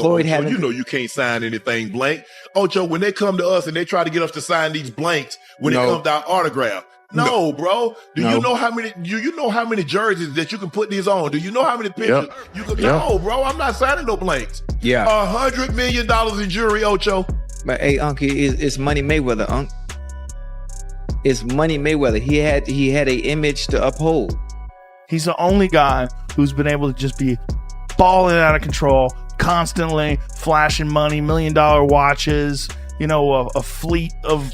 Floyd Ocho, you know you can't sign anything blank. Ocho, when they come to us and they try to get us to sign these blanks when it comes to our autograph. No, bro. You know how many? You know how many jerseys that you can put these on? Do you know how many pictures you can? No, bro. I'm not signing no blanks. Yeah. $100 million in jury, Ocho. But hey, Unc, it's Money Mayweather, Unc. It's Money Mayweather. He had a image to uphold. He's the only guy who's been able to just be balling out of control, constantly flashing money, $1 million watches, a fleet of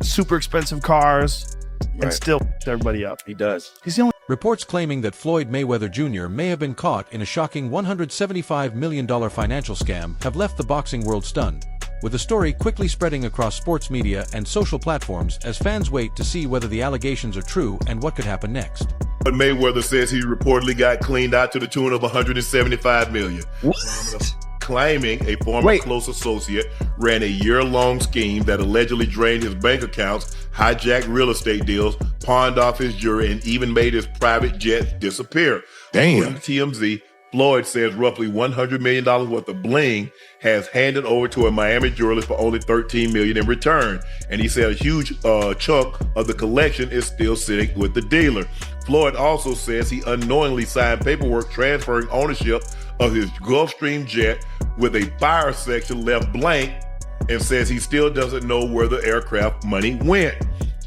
super expensive cars, and still everybody up. He does. He's the only. Reports claiming that Floyd Mayweather Jr. may have been caught in a shocking $175 million financial scam have left the boxing world stunned, with the story quickly spreading across sports media and social platforms as fans wait to see whether the allegations are true and what could happen next. But Mayweather says he reportedly got cleaned out to the tune of $175 million. What? Claiming a former close associate ran a year-long scheme that allegedly drained his bank accounts, hijacked real estate deals, pawned off his jewelry, and even made his private jets disappear. Damn. According to TMZ, Floyd says roughly $100 million worth of bling has handed over to a Miami jeweler for only $13 million in return. And he said a huge chunk of the collection is still sitting with the dealer. Floyd also says he unknowingly signed paperwork transferring ownership of his Gulfstream jet with a fire section left blank, and says he still doesn't know where the aircraft money went.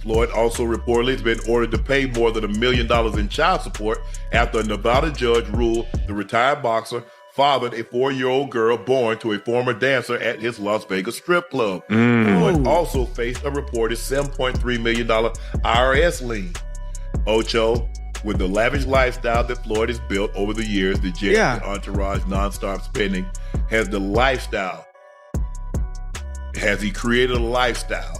Floyd also reportedly has been ordered to pay more than $1 million in child support after a Nevada judge ruled the retired boxer fathered a 4-year-old girl born to a former dancer at his Las Vegas strip club. Floyd also faced a reported $7.3 million IRS lien. Ocho, with the lavish lifestyle that Floyd has built over the years, the jet and entourage nonstop spending, has he created a lifestyle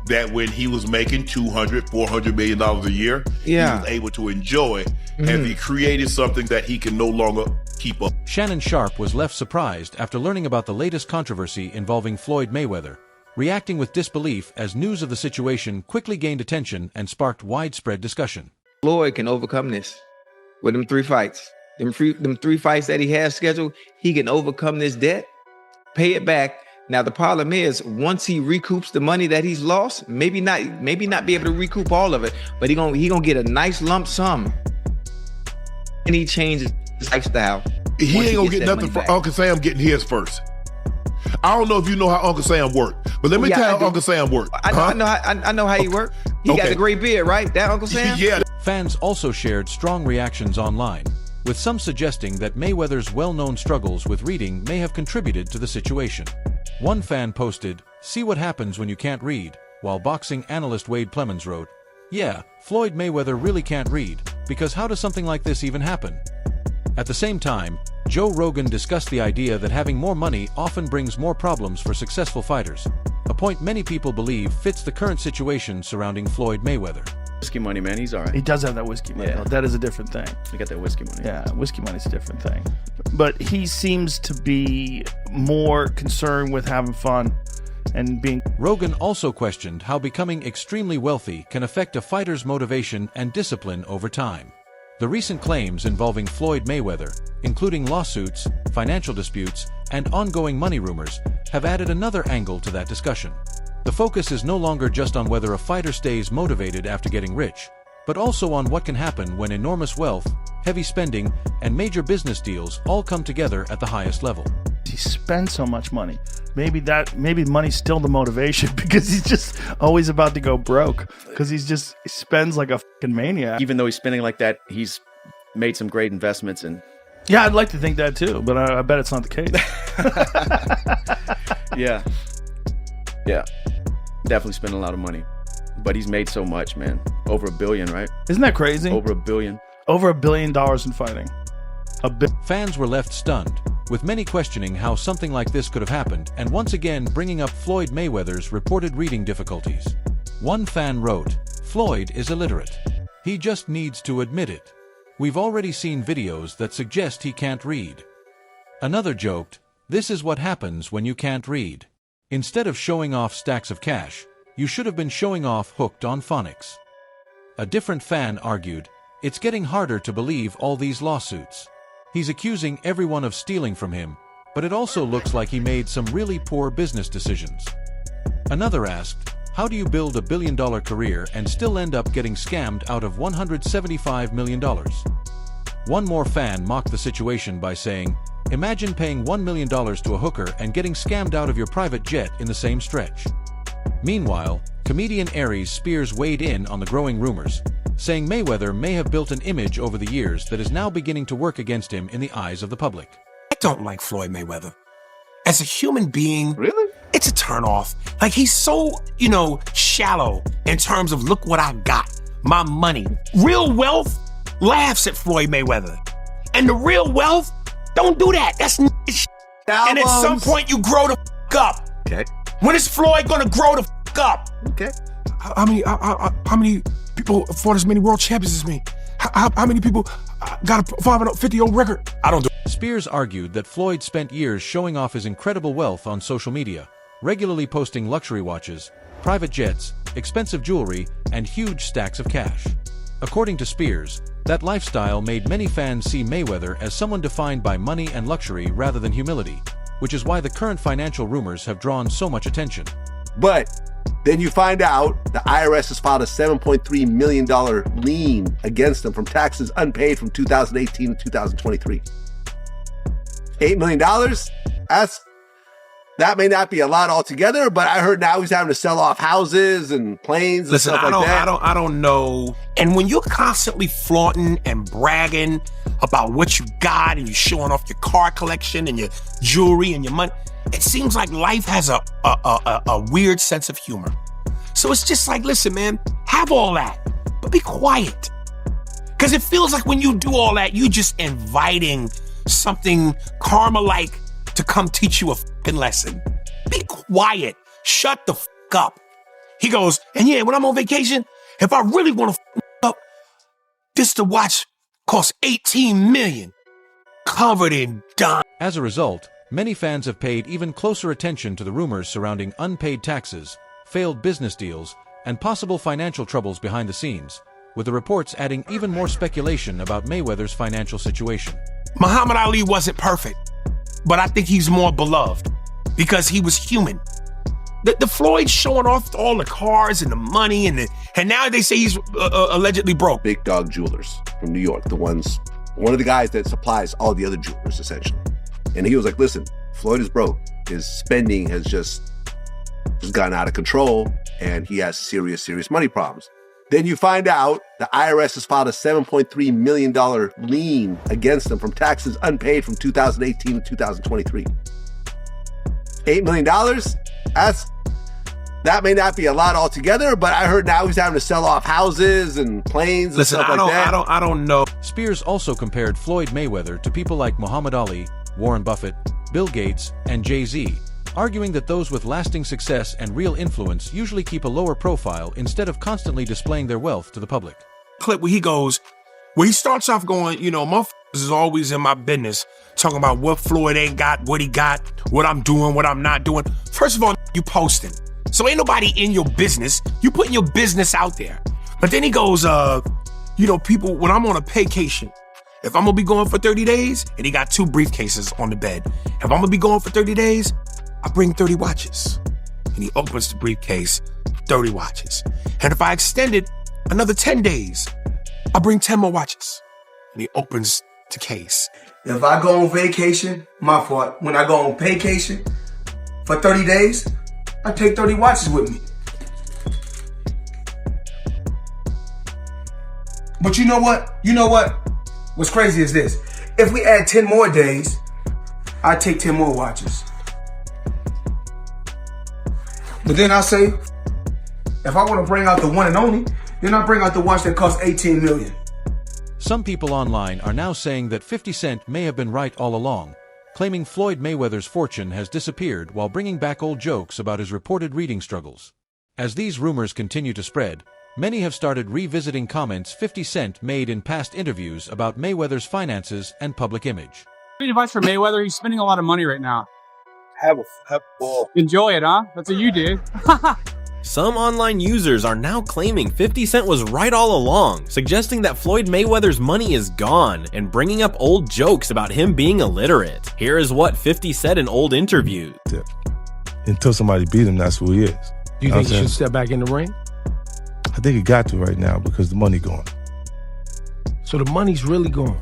that when he was making $200-400 million a year, he was able to enjoy? Has he created something that he can no longer keep up? Shannon Sharpe was left surprised after learning about the latest controversy involving Floyd Mayweather, reacting with disbelief as news of the situation quickly gained attention and sparked widespread discussion. Floyd can overcome this with them 3 fights. Them three fights that he has scheduled, he can overcome this debt, pay it back. Now the problem is, once he recoups the money that he's lost, maybe not be able to recoup all of it, but he gonna get a nice lump sum. And he changes his lifestyle. He ain't gonna get nothing from Uncle Sam getting his first. I don't know if you know how Uncle Sam worked, but let me tell you how Uncle Sam worked. I know how he worked. He got the gray beard, right? That Uncle Sam? Yeah. Fans also shared strong reactions online, with some suggesting that Mayweather's well-known struggles with reading may have contributed to the situation. One fan posted, "See what happens when you can't read," while boxing analyst Wade Plemons wrote, "Yeah, Floyd Mayweather really can't read, because how does something like this even happen?" At the same time, Joe Rogan discussed the idea that having more money often brings more problems for successful fighters, a point many people believe fits the current situation surrounding Floyd Mayweather. Whiskey money, man, he's all right. He does have that whiskey money. Yeah. That is a different thing. He got that whiskey money. Yeah, whiskey money's a different thing. But he seems to be more concerned with having fun and being... Rogan also questioned how becoming extremely wealthy can affect a fighter's motivation and discipline over time. The recent claims involving Floyd Mayweather, including lawsuits, financial disputes, and ongoing money rumors, have added another angle to that discussion. The focus is no longer just on whether a fighter stays motivated after getting rich, but also on what can happen when enormous wealth, heavy spending, and major business deals all come together at the highest level. He spends so much money. Maybe money's still the motivation, because he's just always about to go broke, because he spends like a fucking maniac. Even though he's spending like that, he's made some great investments. And yeah, I'd like to think that too, but I bet it's not the case. Yeah, definitely spending a lot of money, but he's made so much, man. Over $1 billion, right? Isn't that crazy? Over $1 billion. Over $1 billion in fighting. Fans were left stunned, with many questioning how something like this could have happened, and once again bringing up Floyd Mayweather's reported reading difficulties. One fan wrote, "Floyd is illiterate. He just needs to admit it. We've already seen videos that suggest he can't read." Another joked, "This is what happens when you can't read. Instead of showing off stacks of cash, you should have been showing off hooked on phonics." A different fan argued, "It's getting harder to believe all these lawsuits. He's accusing everyone of stealing from him, but it also looks like he made some really poor business decisions. Another asked, how do you build $1 billion career and still end up getting scammed out of $175 million? One more fan mocked the situation by saying, imagine paying $1 million to a hooker and getting scammed out of your private jet in the same stretch. Meanwhile, comedian Aries Spears weighed in on the growing rumors, saying Mayweather may have built an image over the years that is now beginning to work against him in the eyes of the public. I don't like Floyd Mayweather. As a human being, Really? it's a turnoff. Like, he's so, shallow in terms of look what I got, my money. Real wealth laughs at Floyd Mayweather. And the real wealth, don't do that. That's shit. And at some point, you grow the up. Okay. When is Floyd gonna grow the up? Okay. How many people fought as many world champions as me? How many people got a 550-year record? I don't do. Spears argued that Floyd spent years showing off his incredible wealth on social media, regularly posting luxury watches, private jets, expensive jewelry, and huge stacks of cash. According to Spears, that lifestyle made many fans see Mayweather as someone defined by money and luxury rather than humility, which is why the current financial rumors have drawn so much attention. But then you find out the IRS has filed a $7.3 million lien against him from taxes unpaid from 2018 to 2023. $8 million? That may not be a lot altogether, but I heard now he's having to sell off houses and planes and stuff like that. I don't know. And when you're constantly flaunting and bragging about what you got and you're showing off your car collection and your jewelry and your money, it seems like life has a weird sense of humor. So it's just like, listen, man, have all that, but be quiet. Because it feels like when you do all that, you're just inviting something karma-like to come teach you a fucking lesson. Be quiet. Shut the fuck up. He goes, and yeah, when I'm on vacation, if I really want to fuck up, this the watch costs $18 million, covered in diamonds. As a result, many fans have paid even closer attention to the rumors surrounding unpaid taxes, failed business deals, and possible financial troubles behind the scenes, with the reports adding even more speculation about Mayweather's financial situation. Muhammad Ali wasn't perfect, but I think he's more beloved because he was human. The Floyd showing off all the cars and the money and now they say he's allegedly broke. Big Dog Jewelers from New York, one of the guys that supplies all the other jewelers, essentially. And he was like, listen, Floyd is broke. His spending has just gotten out of control, and he has serious money problems. Then you find out the IRS has filed a $7.3 million lien against him from taxes unpaid from 2018 to 2023. $8 million? That may not be a lot altogether, but I heard now he's having to sell off houses and planes and stuff like that. I don't know. Spears also compared Floyd Mayweather to people like Muhammad Ali, Warren Buffett, Bill Gates, and Jay-Z, arguing that those with lasting success and real influence usually keep a lower profile instead of constantly displaying their wealth to the public. Clip where he goes, where he starts off going, motherfuckers is always in my business, talking about what Floyd ain't got, what he got, what I'm doing, what I'm not doing. First of all, you posting. So ain't nobody in your business. You putting your business out there. But then he goes, people, when I'm on a vacation, if I'm gonna be going for 30 days, and he got 2 briefcases on the bed. If I'm gonna be going for 30 days, I bring 30 watches. And he opens the briefcase, 30 watches. And if I extend it another 10 days, I bring 10 more watches. And he opens the case. If I go on vacation, my fault. When I go on vacation for 30 days, I take 30 watches with me. But you know what? What's crazy is this. If we add 10 more days, I take 10 more watches. But then I say, if I want to bring out the one and only, then I bring out the watch that costs $18 million. Some people online are now saying that 50 Cent may have been right all along, claiming Floyd Mayweather's fortune has disappeared while bringing back old jokes about his reported reading struggles. As these rumors continue to spread, many have started revisiting comments 50 Cent made in past interviews about Mayweather's finances and public image. Great advice for Mayweather. He's spending a lot of money right now. Have a ball. Enjoy it, huh? That's what you did. Some online users are now claiming 50 Cent was right all along, suggesting that Floyd Mayweather's money is gone and bringing up old jokes about him being illiterate. Here is what 50 said in old interviews. Until somebody beat him, that's who he is. Do you think he should step back in the ring? I think he got to right now because the money gone. So the money's really gone?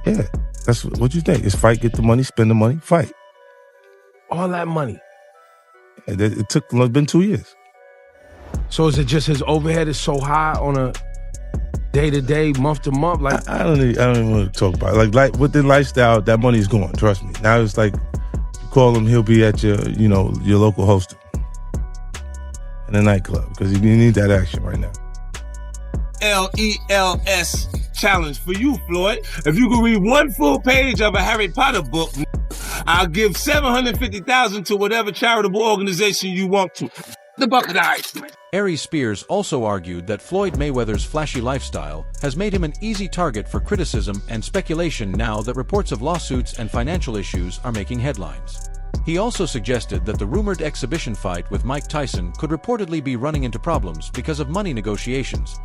Yeah, that's what you think. It's fight, get the money, spend the money, fight. All that money? Yeah, it's been 2 years. So is it just his overhead is so high on a day-to-day, month-to-month? Like I don't even want to talk about it. Like with the lifestyle, that money's gone, trust me. Now it's like you call him, he'll be at your local hosting in a nightclub because you need that action right now. LELS challenge for you, Floyd. If you can read one full page of a Harry Potter book, I'll give $750,000 to whatever charitable organization you want to. The bucket of ice, man. Aries Spears also argued that Floyd Mayweather's flashy lifestyle has made him an easy target for criticism and speculation now that reports of lawsuits and financial issues are making headlines. He also suggested that the rumored exhibition fight with Mike Tyson could reportedly be running into problems because of money negotiations,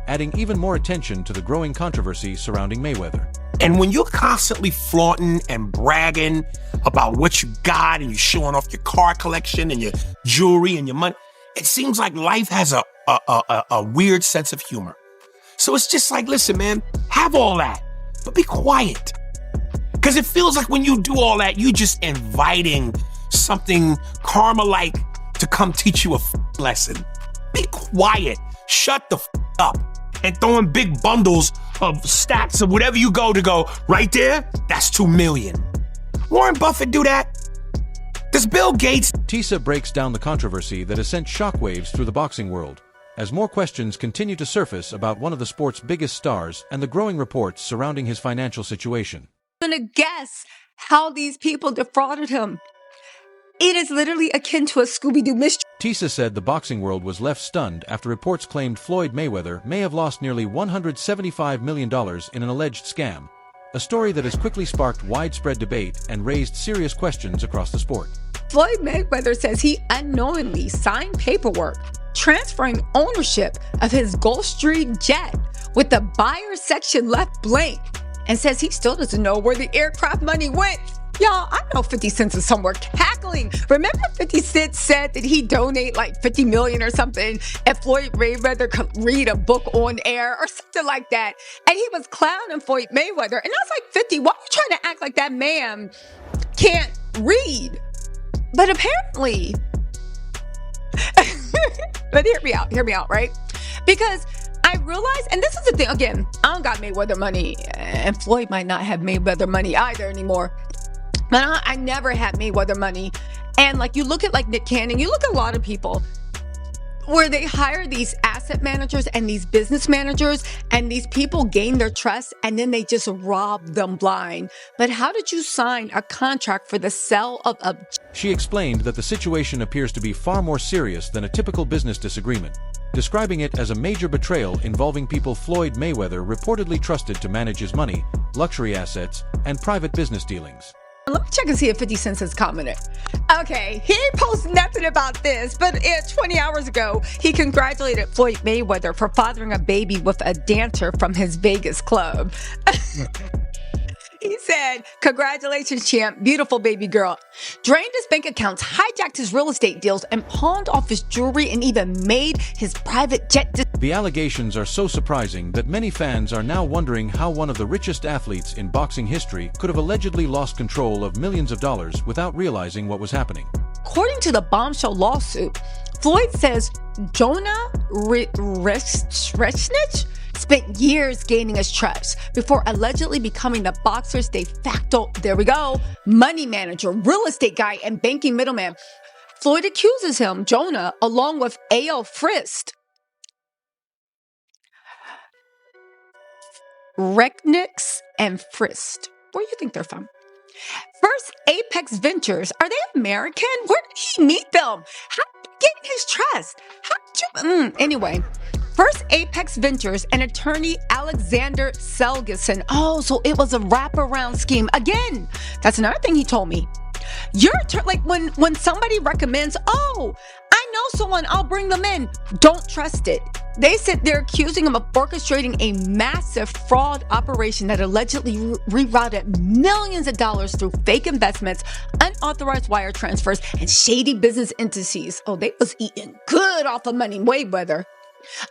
adding even more attention to the growing controversy surrounding Mayweather. And when you're constantly flaunting and bragging about what you got and you're showing off your car collection and your jewelry and your money, it seems like life has a weird sense of humor. So it's just like, listen, man, have all that, but be quiet. Because it feels like when you do all that, you just inviting something karma-like to come teach you a lesson. Be quiet. Shut the up. And throwing big bundles of stacks of whatever you go, right there, that's $2 million. Warren Buffett do that? Does Bill Gates? Tisa breaks down the controversy that has sent shockwaves through the boxing world, as more questions continue to surface about one of the sport's biggest stars and the growing reports surrounding his financial situation. I'm gonna guess how these people defrauded him. It is literally akin to a Scooby-Doo mystery. Tisa said the boxing world was left stunned after reports claimed Floyd Mayweather may have lost nearly $175 million in an alleged scam, a story that has quickly sparked widespread debate and raised serious questions across the sport. Floyd Mayweather says he unknowingly signed paperwork transferring ownership of his Gulfstream jet with the buyer section left blank, and says he still doesn't know where the aircraft money went. Y'all, I know 50 Cent is somewhere cackling. Remember 50 Cent said that he'd donate like $50 million or something if Floyd Mayweather could read a book on air or something like that. And he was clowning Floyd Mayweather. And I was like, 50, why are you trying to act like that man can't read? But apparently, but hear me out, right? Because I realized, and this is the thing, again, I don't got Mayweather money, and Floyd might not have Mayweather money either anymore. But I never had Mayweather money. And like you look at like Nick Cannon, you look at a lot of people where they hire these asset managers and these business managers, and these people gain their trust and then they just rob them blind. But how did you sign a contract for the sale of a... She explained that the situation appears to be far more serious than a typical business disagreement, describing it as a major betrayal involving people Floyd Mayweather reportedly trusted to manage his money, luxury assets, and private business dealings. Let me check and see if 50 Cent has commented. Okay, he ain't posted nothing about this, but 20 hours ago, he congratulated Floyd Mayweather for fathering a baby with a dancer from his Vegas club. He said, "Congratulations, champ. Beautiful baby girl." Drained his bank accounts, hijacked his real estate deals, and pawned off his jewelry, and even made his private jet. The allegations are so surprising that many fans are now wondering how one of the richest athletes in boxing history could have allegedly lost control of millions of dollars without realizing what was happening. According to the bombshell lawsuit, Floyd says Jonah Resnich spent years gaining his trust before allegedly becoming the boxer's de facto, there we go, money manager, real estate guy, and banking middleman. Floyd accuses him, Jonah, along with A.L. Frist, Recknix, and Frist. Where do you think they're from? First Apex Ventures. Are they American? Where did he meet them? How did he get his trust? How did you... Anyway, First Apex Ventures and attorney Alexander Selgeson. Oh, so it was a wraparound scheme. Again, that's another thing he told me. Like when somebody recommends, oh, I know someone, I'll bring them in. Don't trust it. They said they're accusing him of orchestrating a massive fraud operation that allegedly rerouted millions of dollars through fake investments, unauthorized wire transfers, and shady business entities. Oh, they was eating good off of money, Mayweather.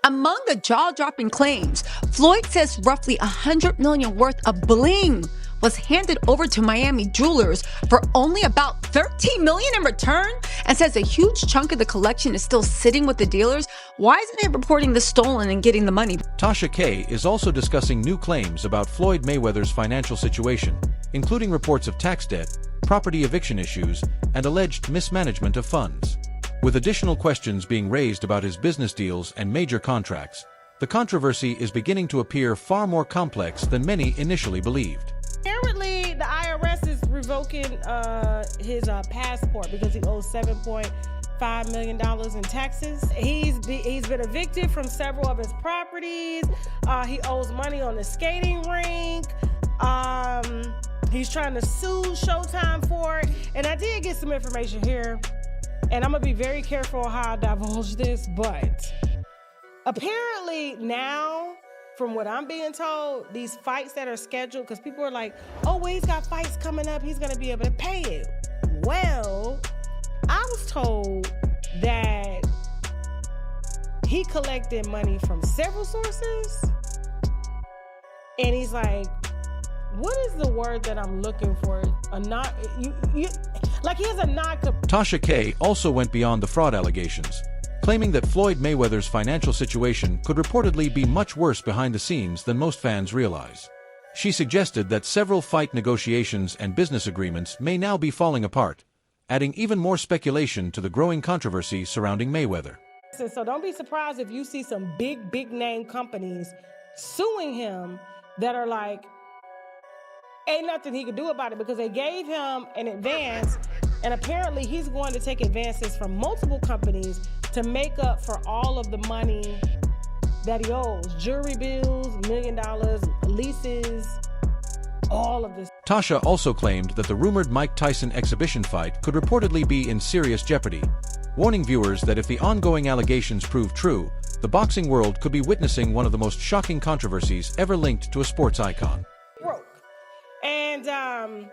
Among the jaw-dropping claims, Floyd says roughly $100 million worth of bling was handed over to Miami jewelers for only about $13 million in return, and says a huge chunk of the collection is still sitting with the dealers. Why isn't he reporting the stolen and getting the money? Tasha K is also discussing new claims about Floyd Mayweather's financial situation, including reports of tax debt, property eviction issues, and alleged mismanagement of funds. With additional questions being raised about his business deals and major contracts, the controversy is beginning to appear far more complex than many initially believed. Apparently, the IRS is revoking his passport because he owes $7.5 million in taxes. He's been evicted from several of his properties. He owes money on the skating rink. He's trying to sue Showtime for it. And I did get some information here, and I'm gonna be very careful how I divulge this, but apparently now, from what I'm being told, these fights that are scheduled, because people are like, oh, well, he's got fights coming up, he's gonna be able to pay it. Well, I was told that he collected money from several sources, and he's like, what is the word that I'm looking for? Like he has a knock. Tasha K also went beyond the fraud allegations, claiming that Floyd Mayweather's financial situation could reportedly be much worse behind the scenes than most fans realize. She suggested that several fight negotiations and business agreements may now be falling apart, adding even more speculation to the growing controversy surrounding Mayweather. So don't be surprised if you see some big name companies suing him that are like, ain't nothing he could do about it because they gave him an advance, and apparently he's going to take advances from multiple companies to make up for all of the money that he owes. Jewelry bills, $1 million, leases, all of this. Tasha also claimed that the rumored Mike Tyson exhibition fight could reportedly be in serious jeopardy, warning viewers that if the ongoing allegations prove true, the boxing world could be witnessing one of the most shocking controversies ever linked to a sports icon. And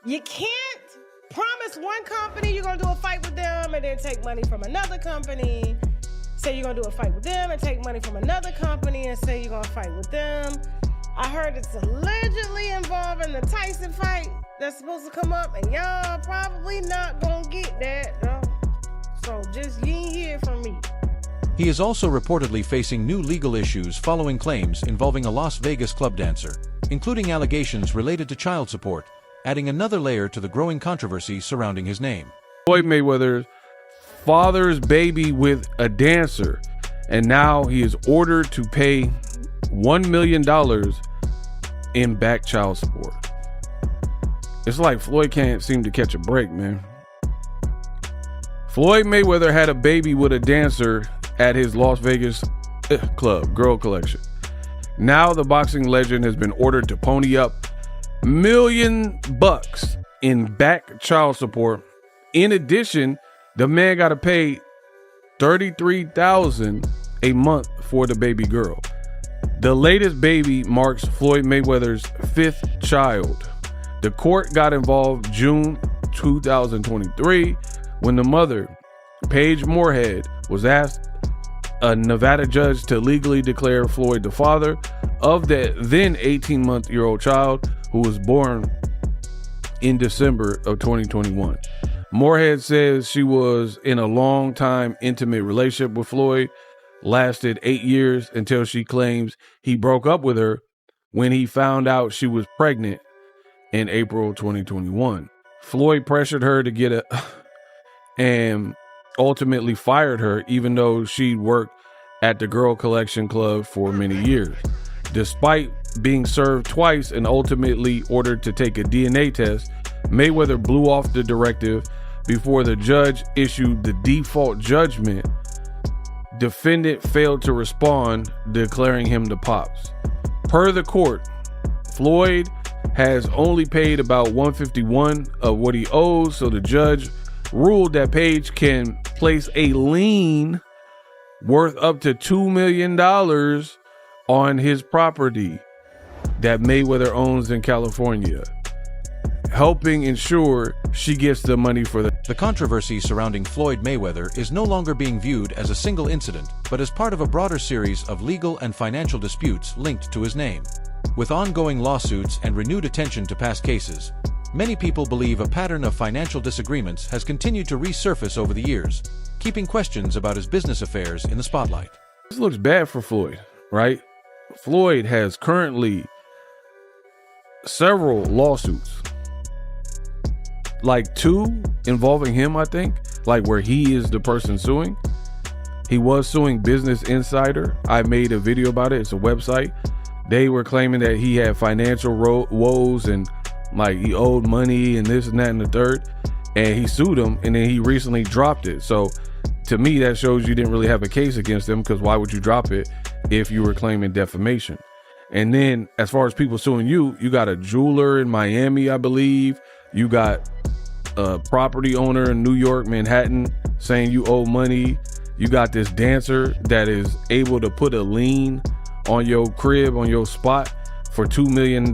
you can't promise one company you're going to do a fight with them and then take money from another company. Say you're going to do a fight with them and take money from another company and say you're going to fight with them. I heard it's allegedly involving the Tyson fight that's supposed to come up, and y'all probably not going to get that. No. So just you ain't hear from me. He is also reportedly facing new legal issues following claims involving a Las Vegas club dancer, including allegations related to child support, adding another layer to the growing controversy surrounding his name. Floyd Mayweather fathers baby with a dancer, and now he is ordered to pay $1 million in back child support. It's like Floyd can't seem to catch a break, man. Floyd Mayweather had a baby with a dancer at his Las Vegas club, Girl Collection. Now the boxing legend has been ordered to pony up $1 million in back child support. In addition, the man got to pay $33,000 a month for the baby girl. The latest baby marks Floyd Mayweather's 5th child. The court got involved June 2023 when the mother, Paige Moorhead, was asked a Nevada judge to legally declare Floyd the father of the then 18-month-old child who was born in December of 2021. Moorhead says she was in a long-time intimate relationship with Floyd, lasted 8 years until she claims he broke up with her when he found out she was pregnant in April 2021. Floyd pressured her to get and ultimately fired her, even though she worked at the Girl Collection Club for many years. Despite being served twice and ultimately ordered to take a DNA test, Mayweather blew off the directive before the judge issued the default judgment. Defendant failed to respond, declaring him the pops. Per the court, Floyd has only paid about $151 of what he owes, so the judge ruled that Page can place a lien worth up to $2 million on his property that Mayweather owns in California, helping ensure she gets the money for The controversy surrounding Floyd Mayweather is no longer being viewed as a single incident, but as part of a broader series of legal and financial disputes linked to his name. With ongoing lawsuits and renewed attention to past cases, many people believe a pattern of financial disagreements has continued to resurface over the years, keeping questions about his business affairs in the spotlight. This looks bad for Floyd, right? Floyd has currently several lawsuits, like 2 involving him, I think, like where he is the person suing. He was suing Business Insider. I made a video about it. It's a website. They were claiming that he had financial woes and like he owed money and this and that and the third, and he sued him, and then he recently dropped it. So to me, that shows you didn't really have a case against him, because why would you drop it if you were claiming defamation? And then as far as people suing you, you got a jeweler in Miami, I believe. You got a property owner in New York, Manhattan, saying you owe money. You got this dancer that is able to put a lien on your crib, on your spot for $2 million.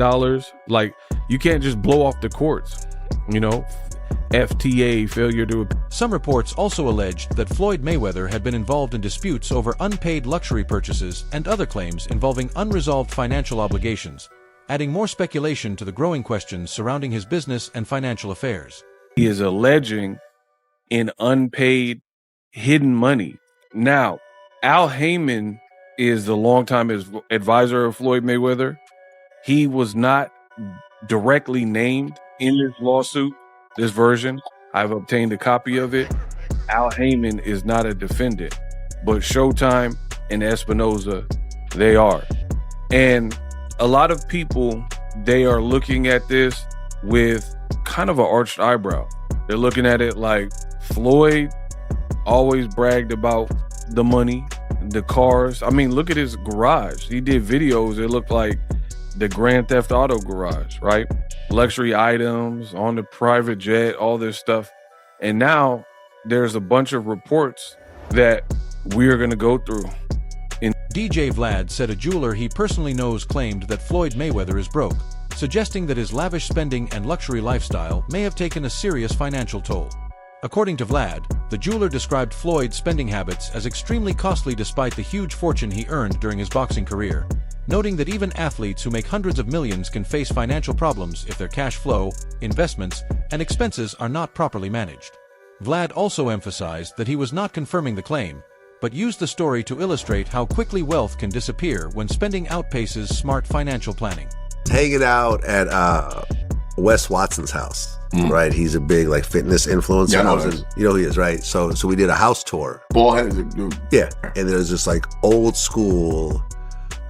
Like, you can't just blow off the courts, you know? FTA, failure to... Some reports also alleged that Floyd Mayweather had been involved in disputes over unpaid luxury purchases and other claims involving unresolved financial obligations, adding more speculation to the growing questions surrounding his business and financial affairs. He is alleging in unpaid hidden money. Now, Al Heyman is the longtime advisor of Floyd Mayweather. He was not directly named in this lawsuit, this version. I've obtained a copy of it. Al Heyman is not a defendant, but Showtime and Espinoza, they are. And a lot of people, they are looking at this with kind of an arched eyebrow. They're looking at it like Floyd always bragged about the money, the cars. I mean, look at his garage. He did videos. It looked like the Grand Theft Auto garage, right? Luxury items on the private jet, all this stuff. And now there's a bunch of reports that we're going to go through. DJ Vlad said a jeweler he personally knows claimed that Floyd Mayweather is broke, suggesting that his lavish spending and luxury lifestyle may have taken a serious financial toll. According to Vlad, the jeweler described Floyd's spending habits as extremely costly despite the huge fortune he earned during his boxing career, noting that even athletes who make hundreds of millions can face financial problems if their cash flow, investments, and expenses are not properly managed. Vlad also emphasized that he was not confirming the claim, but used the story to illustrate how quickly wealth can disappear when spending outpaces smart financial planning. Hanging out at Wes Watson's house, right? He's a big like fitness influencer. Yeah, I know You know who he is, right? So we did a house tour. Bald-headed dude. Yeah, and there's this like old school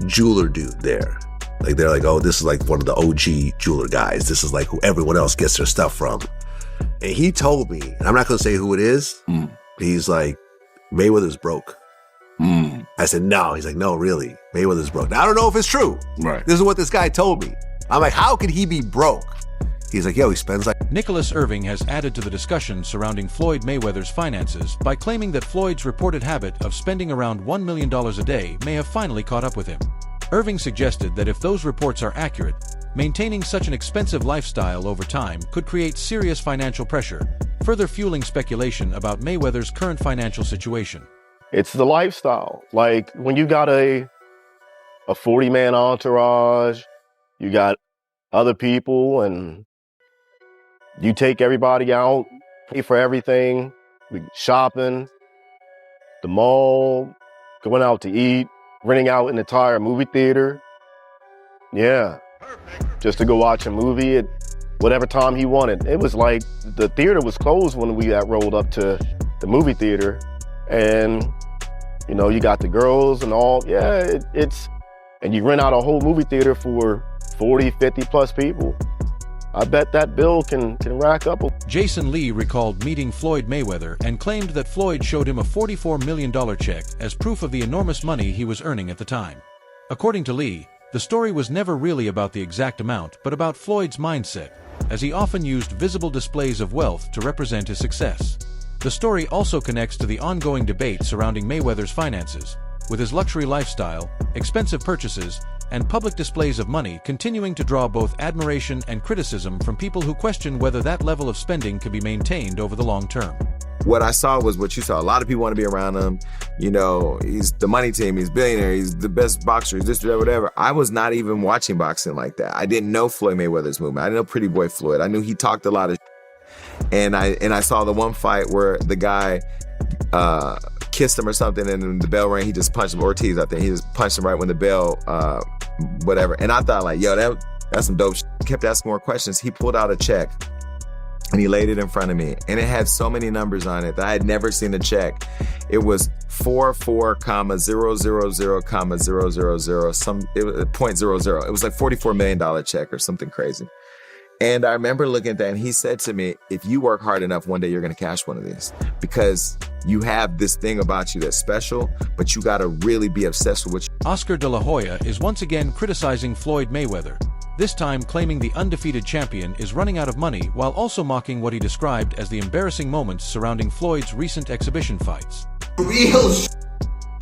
jeweler dude there. Like they're like, oh, this is like one of the OG jeweler guys. This is like who everyone else gets their stuff from. And he told me, and I'm not going to say who it is. He's like, Mayweather's broke. I said, no. He's like, no, really. Mayweather's broke. Now, I don't know if it's true. Right. This is what this guy told me. I'm like, how could he be broke? He's like, yo, he spends like... Nicholas Irving has added to the discussion surrounding Floyd Mayweather's finances by claiming that Floyd's reported habit of spending around $1 million a day may have finally caught up with him. Irving suggested that if those reports are accurate, maintaining such an expensive lifestyle over time could create serious financial pressure, further fueling speculation about Mayweather's current financial situation. It's the lifestyle. Like when you got a 40-man entourage, you got other people, and you take everybody out, pay for everything, shopping, the mall, going out to eat, renting out an entire movie theater. Yeah, just to go watch a movie at whatever time he wanted. It was like the theater was closed when we got rolled up to the movie theater, and you know, you got the girls and all. Yeah, and you rent out a whole movie theater for 40, 50 plus people. I bet that bill can rack up. Jason Lee recalled meeting Floyd Mayweather and claimed that Floyd showed him a $44 million check as proof of the enormous money he was earning at the time. According to Lee, the story was never really about the exact amount, but about Floyd's mindset, as he often used visible displays of wealth to represent his success. The story also connects to the ongoing debate surrounding Mayweather's finances, with his luxury lifestyle, expensive purchases, and public displays of money continuing to draw both admiration and criticism from people who question whether that level of spending can be maintained over the long term. What I saw was what you saw. A lot of people want to be around him. You know, he's the money team, he's a billionaire, he's the best boxer, he's this, whatever. I was not even watching boxing like that. I didn't know Floyd Mayweather's movement. I didn't know Pretty Boy Floyd. I knew he talked a lot of and I saw the one fight where the guy kissed him or something, and then the bell rang. He just punched him. Ortiz, I think. He just punched him right when the bell, whatever. And I thought, like, yo, that's some dope shit. He kept asking more questions. He pulled out a check, and he laid it in front of me. And it had so many numbers on it that I had never seen a check. It was 44,000,000, it was 0.00. It was like $44 million check or something crazy. And I remember looking at that, and he said to me, if you work hard enough, one day you're going to cash one of these, because you have this thing about you that's special, but you got to really be obsessed with what you... Oscar de la Hoya is once again criticizing Floyd Mayweather, this time claiming the undefeated champion is running out of money while also mocking what he described as the embarrassing moments surrounding Floyd's recent exhibition fights. Real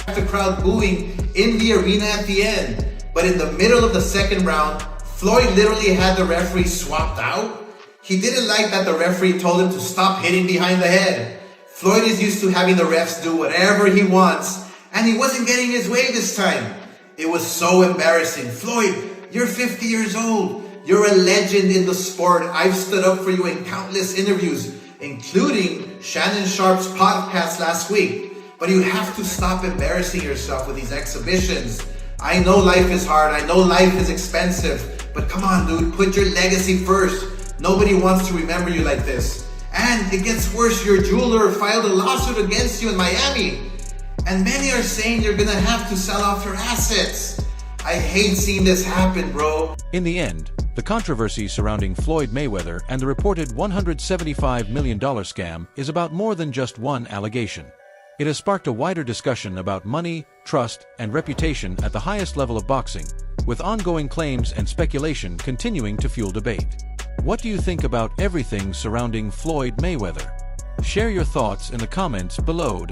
the crowd booing in the arena at the end, but in the middle of the second round, Floyd literally had the referee swapped out. He didn't like that the referee told him to stop hitting behind the head. Floyd is used to having the refs do whatever he wants, and he wasn't getting his way this time. It was so embarrassing. Floyd, you're 50 years old. You're a legend in the sport. I've stood up for you in countless interviews, including Shannon Sharp's podcast last week. But you have to stop embarrassing yourself with these exhibitions. I know life is hard. I know life is expensive. But come on, dude, put your legacy first. Nobody wants to remember you like this. And it gets worse. Your jeweler filed a lawsuit against you in Miami. And many are saying you're gonna have to sell off your assets. I hate seeing this happen, bro. In the end, the controversy surrounding Floyd Mayweather and the reported $175 million scam is about more than just one allegation. It has sparked a wider discussion about money, trust, and reputation at the highest level of boxing, with ongoing claims and speculation continuing to fuel debate. What do you think about everything surrounding Floyd Mayweather? Share your thoughts in the comments below.